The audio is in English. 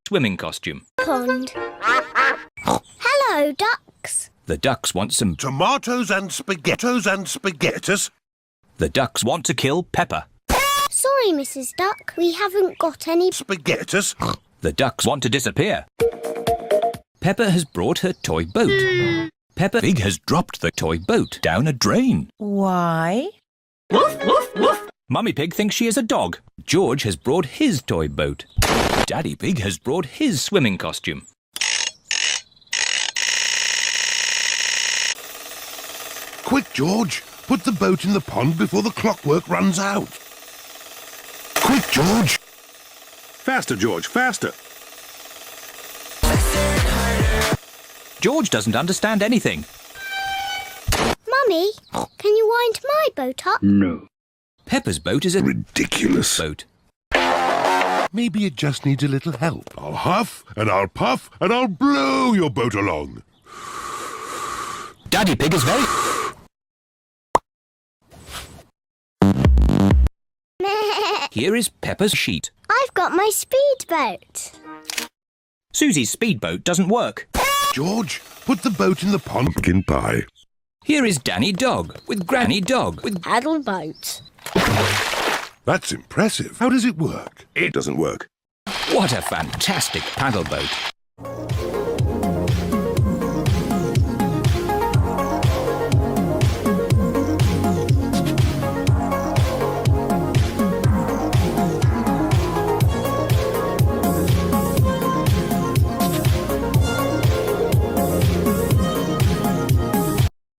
swimming costume. Pond. Hello, ducks. The ducks want some Tomatoes and spaghettos. The ducks want to kill Peppa. Sorry, Mrs. Duck. We haven't got any Spaghettos. The ducks want to disappear. Peppa has brought her toy boat. Peppa Pig has dropped the toy boat down a drain. Why? Woof, woof, woof. Mummy Pig thinks she is a dog. George has brought his toy boat. Daddy Pig has brought his swimming costume. Quick, George. Put the boat in the pond before the clockwork runs out. Quick, George. Faster, George, faster. George doesn't understand anything. Mummy, can you wind my boat up? No. Peppa's boat is a Ridiculous. boat. Maybe it just needs a little help. I'll huff and I'll puff and I'll blow your boat along. Daddy Pig is very... Here is Peppa's sheet. I've got my speedboat. Susie's speedboat doesn't work. George, put the boat in the pond. Pumpkin pie. Here is Danny Dog with Granny Dog with... Paddle boat. That's impressive. How does it work? It doesn't work. What a fantastic paddle boat.